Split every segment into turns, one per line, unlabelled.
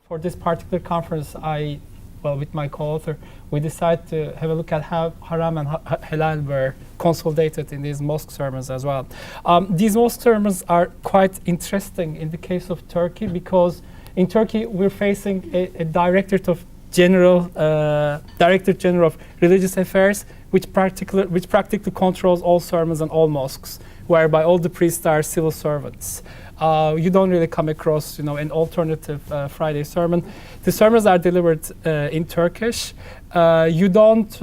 For this particular conference, with my co-author, we decided to have a look at how Haram and Halal were consolidated in these mosque sermons as well. These mosque sermons are quite interesting in the case of Turkey, because in Turkey we're facing a Directorate General of Religious Affairs, which practically controls all sermons and all mosques, whereby all the priests are civil servants. You don't really come across, an alternative Friday sermon. The sermons are delivered in Turkish. You don't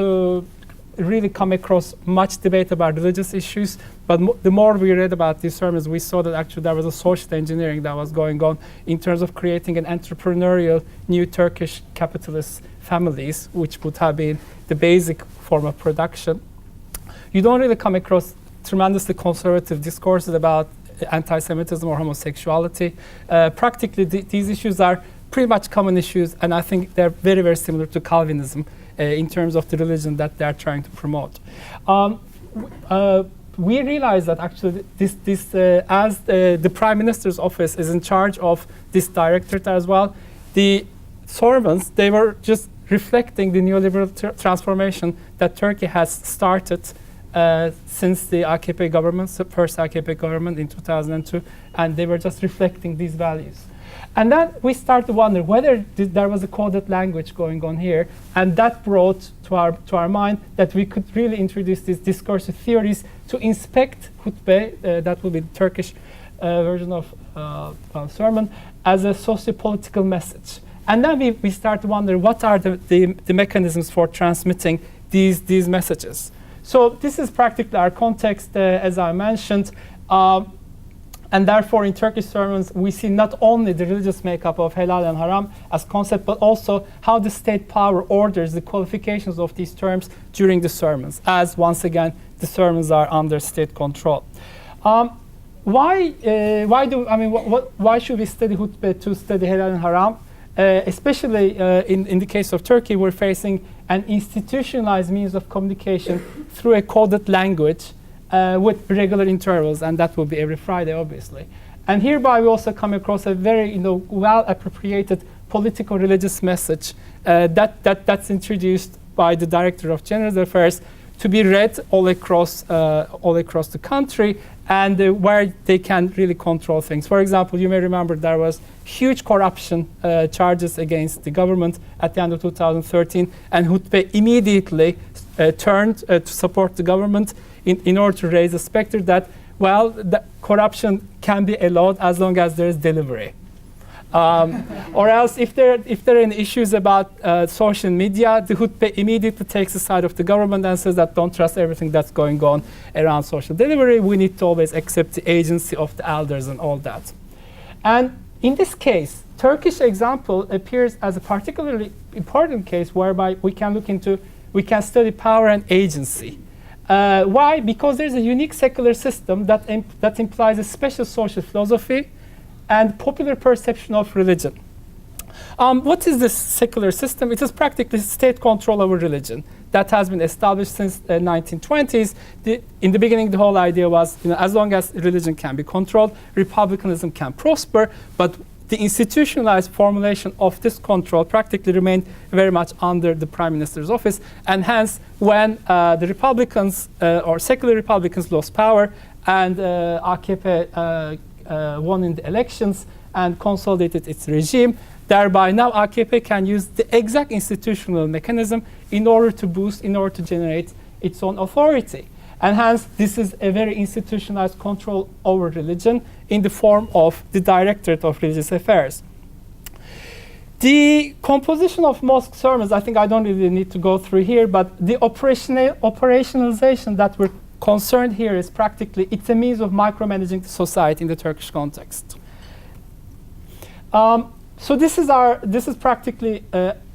really come across much debate about religious issues, but the more we read about these sermons, we saw that actually there was a social engineering that was going on in terms of creating an entrepreneurial new Turkish capitalist families, which would have been the basic form of production. You don't really come across tremendously conservative discourses about anti-Semitism or homosexuality. Practically, these issues are pretty much common issues, and I think they're very, very similar to Calvinism in terms of the religion that they're trying to promote. We realize that actually as the Prime Minister's office is in charge of this directorate as well, the sermons, they were just reflecting the neoliberal transformation that Turkey has started since the AKP government, the first AKP government in 2002, and they were just reflecting these values. And then we start to wonder whether there was a coded language going on here, and that brought to our mind that we could really introduce these discursive theories to inspect hutbe, that will be the Turkish version of sermon, as a socio-political message. And then we start to wonder what are the mechanisms for transmitting these messages. So this is practically our context, as I mentioned. And therefore, in Turkish sermons, we see not only the religious makeup of halal and haram as concept, but also how the state power orders the qualifications of these terms during the sermons, as once again, the sermons are under state control. Why should we study hutbah to study halal and haram? Especially in the case of Turkey, we're facing an institutionalized means of communication through a coded language with regular intervals, and that will be every Friday, obviously. And hereby we also come across a very well-appropriated political religious message that's introduced by the Director of General Affairs to be read all across the country, and where they can really control things. For example, you may remember there was huge corruption charges against the government at the end of 2013, and hutbah immediately turned to support the government in order to raise the specter that, the corruption can be allowed as long as there is delivery. Or else, if there are any issues about social media, the hutbah immediately takes the side of the government and says that don't trust everything that's going on around social delivery. We need to always accept the agency of the elders and all that. And in this case, Turkish example appears as a particularly important case whereby we can study power and agency. Why? Because there's a unique secular system that implies a special social philosophy and popular perception of religion. What is this secular system? It is practically state control over religion that has been established since the 1920s. In the beginning, the whole idea was, as long as religion can be controlled, republicanism can prosper, but the institutionalized formulation of this control practically remained very much under the Prime Minister's office, and hence, when the Republicans or secular Republicans lost power and AKP won in the elections and consolidated its regime, thereby now AKP can use the exact institutional mechanism in order to generate its own authority. And hence, this is a very institutionalized control over religion in the form of the Directorate of Religious Affairs. The composition of mosque sermons, I think I don't really need to go through here, but the operationalization that we're concerned here is practically, it's a means of micromanaging the society in the Turkish context. So this is practically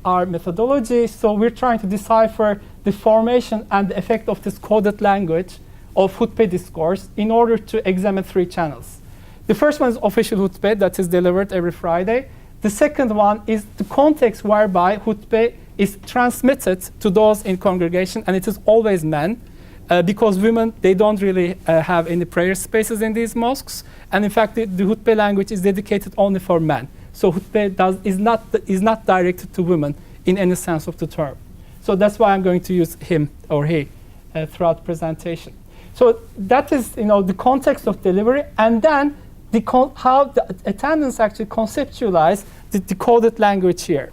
our methodology. So we're trying to decipher the formation and the effect of this coded language of hutbah discourse in order to examine three channels. The first one is official hutbah that is delivered every Friday. The second one is the context whereby hutbah is transmitted to those in congregation, and it is always men. Because women, they don't really have any prayer spaces in these mosques. And in fact, the hutbah language is dedicated only for men. So khutbah is not directed to women in any sense of the term. So that's why I'm going to use him or he throughout the presentation. So that is, the context of delivery, and then how the attendants actually conceptualize the decoded language here.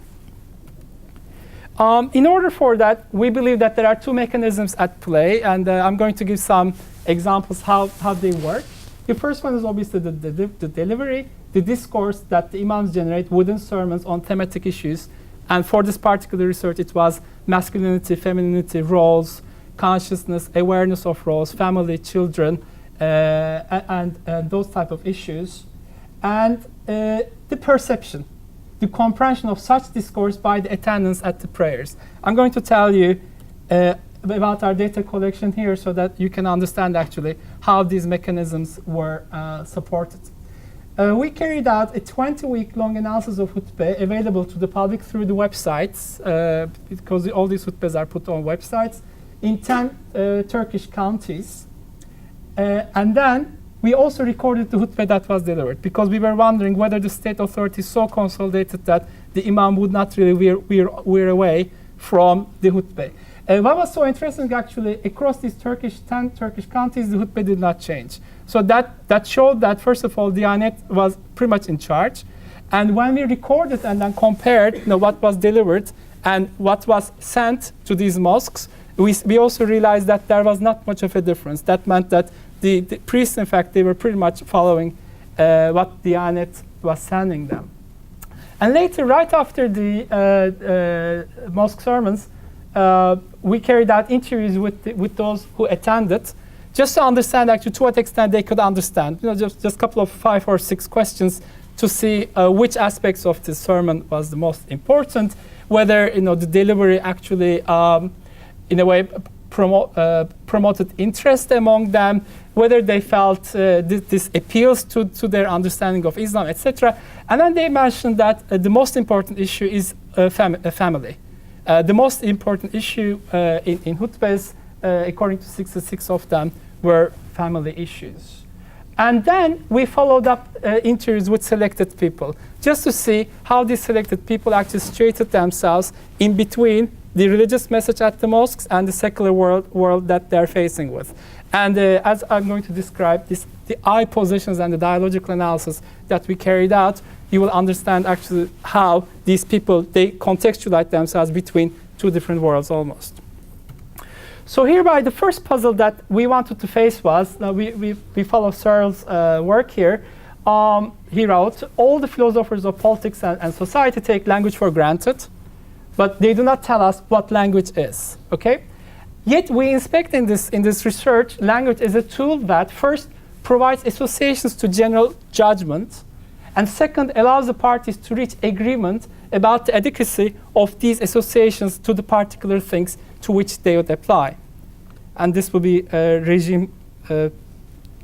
In order for that, we believe that there are two mechanisms at play, and I'm going to give some examples how they work. The first one is obviously the delivery, the discourse that the imams generate within sermons on thematic issues. And for this particular research, it was masculinity, femininity, roles, consciousness, awareness of roles, family, children, and those type of issues. And the perception, the comprehension of such discourse by the attendants at the prayers. I'm going to tell you about our data collection here so that you can understand actually how these mechanisms were supported. We carried out a 20-week-long analysis of khutbah available to the public through the websites, because all these khutbahs are put on websites in 10 Turkish counties. And then we also recorded the khutbah that was delivered, because we were wondering whether the state authorities so consolidated that the imam would not really veer away from the khutbah. What was so interesting, actually, across these 10 Turkish counties, the khutbah did not change. So that showed that, first of all, Diyanet was pretty much in charge. And when we recorded and then compared what was delivered and what was sent to these mosques, we also realized that there was not much of a difference. That meant that the priests, in fact, they were pretty much following what Diyanet was sending them. And later, right after the mosque sermons, we carried out interviews with those who attended, just to understand actually to what extent they could understand. Just a couple of 5 or 6 questions to see which aspects of the sermon was the most important, whether the delivery actually, in a way, promoted interest among them, whether they felt this appeals to their understanding of Islam, etc. And then they mentioned that the most important issue is family. The most important issue in khutbahs, according to 66 of them, were family issues. And then we followed up interviews with selected people, just to see how these selected people actually situated themselves in between the religious message at the mosques and the secular world that they're facing with. And as I'm going to describe the I positions and the dialogical analysis that we carried out, you will understand actually how these people, they contextualize themselves between two different worlds almost. So hereby, the first puzzle that we wanted to face was, we follow Searle's work here. He wrote, all the philosophers of politics and society take language for granted, but they do not tell us what language is, okay? Yet we inspect in this research, language is a tool that first provides associations to general judgment, and second, allows the parties to reach agreement about the adequacy of these associations to the particular things to which they would apply. And this will be regime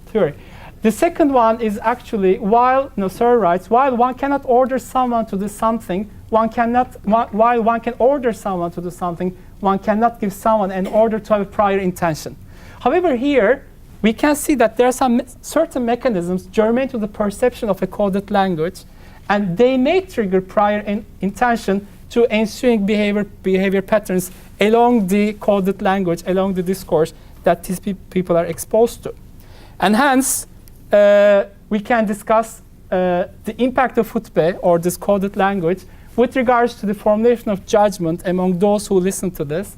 theory. The second one is actually, while Searle writes, while one cannot order someone to do something, while one can order someone to do something, one cannot give someone an order to have a prior intention. However, here, we can see that there are some certain mechanisms germane to the perception of a coded language, and they may trigger prior intention to ensuing behavior patterns along the coded language, along the discourse that these people are exposed to. And hence, we can discuss the impact of khutbah, or this coded language, with regards to the formulation of judgment among those who listen to this,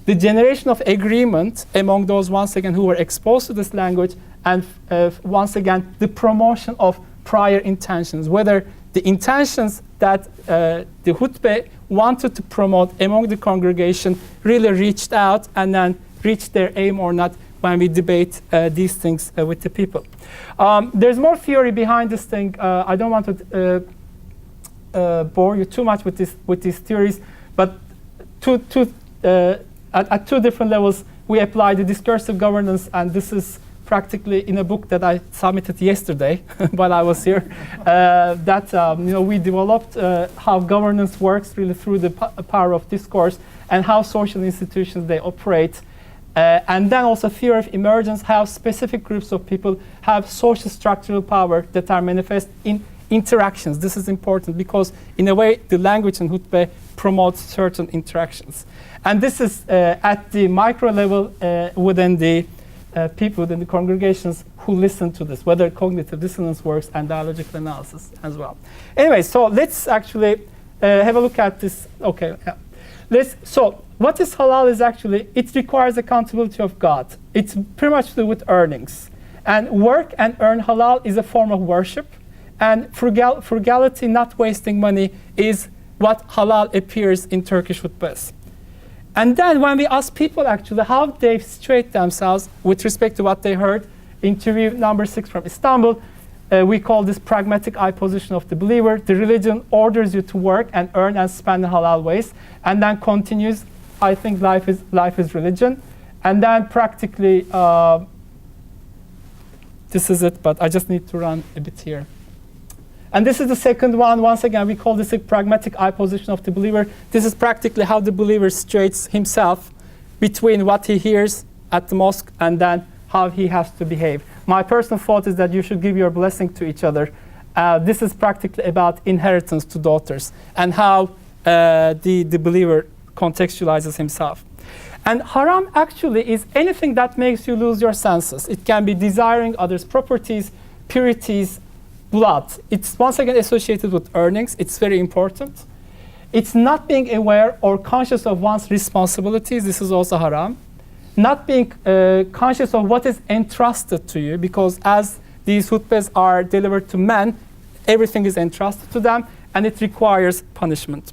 the generation of agreement among those, once again, who were exposed to this language, and once again, the promotion of prior intentions, whether the intentions that the khutbah wanted to promote among the congregation really reached out and then reached their aim or not, when we debate these things with the people. There's more theory behind this thing. I don't want to bore you too much with these theories, but at two different levels, we apply the discursive governance, and this is practically in a book that I submitted yesterday while I was here. We developed how governance works really through the power of discourse, and how social institutions they operate. And then also theory of emergence, how specific groups of people have social structural power that are manifest in interactions. This is important because, in a way, the language in hutbah promotes certain interactions. And this is at the micro level within the people within the congregations who listen to this, whether cognitive dissonance works and dialogical analysis as well. Anyway, so let's actually have a look at this. Okay, yeah. So what is halal is actually, it requires accountability of God. It's pretty much to do with earnings. And work and earn halal is a form of worship. And frugality, not wasting money, is what halal appears in Turkish hutbahs. And then when we ask people actually how they situate themselves with respect to what they heard, interview number 6 from Istanbul, we call this pragmatic I position of the believer. The religion orders you to work and earn and spend in halal ways, and then continues, I think life is religion. And then practically, this is it, but I just need to run a bit here. And this is the second one. Once again, we call this a pragmatic I position of the believer. This is practically how the believer situates himself between what he hears at the mosque and then how he has to behave. My personal thought is that you should give your blessing to each other. This is practically about inheritance to daughters and how the believer contextualizes himself. And haram actually is anything that makes you lose your senses. It can be desiring others' properties, purities, blood. It's once again associated with earnings. It's very important. It's not being aware or conscious of one's responsibilities. This is also haram. Not being conscious of what is entrusted to you, because as these hutbahs are delivered to men, everything is entrusted to them, and it requires punishment.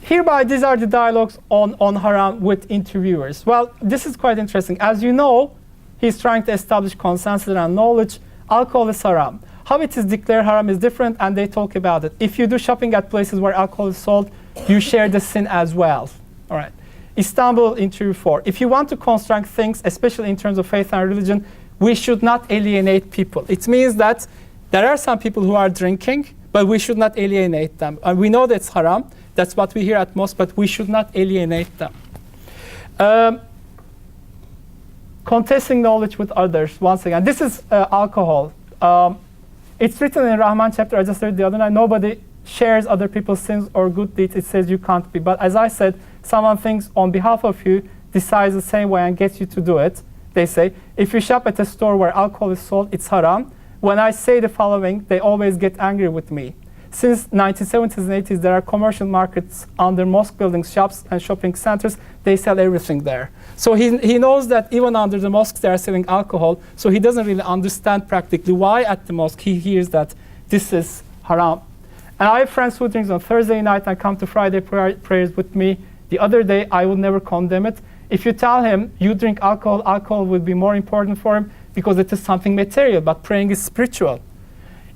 Hereby, these are the dialogues on haram with interviewers. Well, this is quite interesting. As you know, he's trying to establish consensus and knowledge. Alcohol is haram. How it is declared haram is different, and they talk about it. If you do shopping at places where alcohol is sold, you share the sin as well. All right. Istanbul interview 4. If you want to construct things, especially in terms of faith and religion, we should not alienate people. It means that there are some people who are drinking, but we should not alienate them. And we know that's haram. That's what we hear at mosque, but we should not alienate them. Contesting knowledge with others, once again. This is alcohol. It's written in Rahman chapter, I just read the other night, nobody shares other people's sins or good deeds. It says you can't be. But as I said, someone thinks on behalf of you, decides the same way and gets you to do it. They say, if you shop at a store where alcohol is sold, it's haram. When I say the following, they always get angry with me. Since 1970s and 80s, there are commercial markets under mosque buildings, shops, and shopping centers. They sell everything there. So he knows that even under the mosques, they are selling alcohol. So he doesn't really understand practically why at the mosque he hears that this is haram. And I have friends who drink on Thursday night and come to Friday prayers with me. The other day, I will never condemn it. If you tell him you drink alcohol, alcohol will be more important for him because it is something material, but praying is spiritual.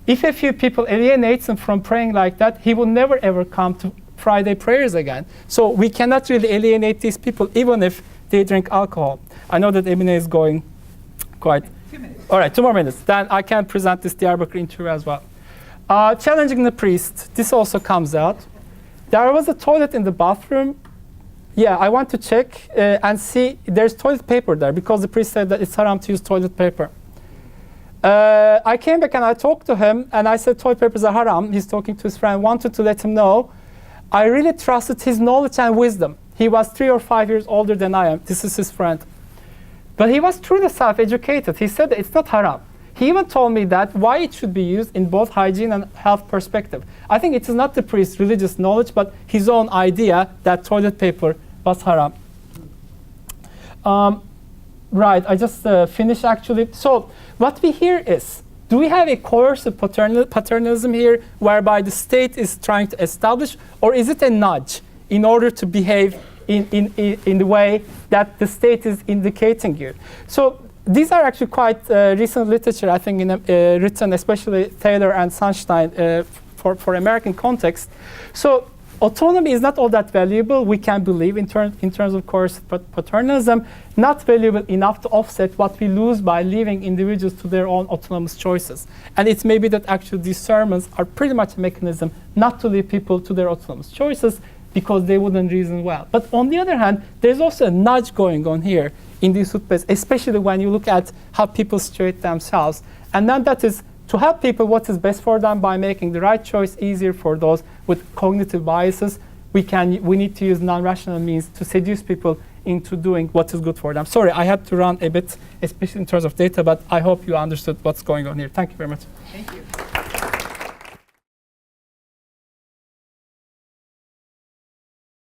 If a few people alienate him from praying like that, he will never ever come to Friday prayers again. So we cannot really alienate these people even if they drink alcohol. I know that Emine is going quite...
2 minutes.
All right, 2 more minutes. Then I can present this Diyarbakir interview as well. Challenging the priest. This also comes out. There was a toilet in the bathroom. Yeah, I want to check and see. There's toilet paper there because the priest said that it's haram to use toilet paper. I came back and I talked to him and I said toilet papers are haram. He's talking to his friend, wanted to let him know. I really trusted his knowledge and wisdom. He was 3 or 5 years older than I am. This is his friend. But he was truly self-educated. He said that it's not haram. He even told me that why it should be used in both hygiene and health perspective. I think it is not the priest's religious knowledge, but his own idea that toilet paper was haram. Right, I just finished actually. So what we hear is, do we have a coercive paternalism here whereby the state is trying to establish, or is it a nudge in order to behave in the way that the state is indicating you? So these are actually quite recent literature, I think, written especially Taylor and Sunstein for American context. So autonomy is not all that valuable, we can believe, in terms of coercive paternalism, not valuable enough to offset what we lose by leaving individuals to their own autonomous choices. And it may be that actually these sermons are pretty much a mechanism not to leave people to their autonomous choices because they wouldn't reason well. But on the other hand, there's also a nudge going on here in these hutbahs, especially when you look at how people situate themselves. And then that is to help people what is best for them by making the right choice easier for those with cognitive biases, we need to use non-rational means to seduce people into doing what is good for them. Sorry, I had to run a bit, especially in terms of data, but I hope you understood what's going on here. Thank you very much.
Thank you.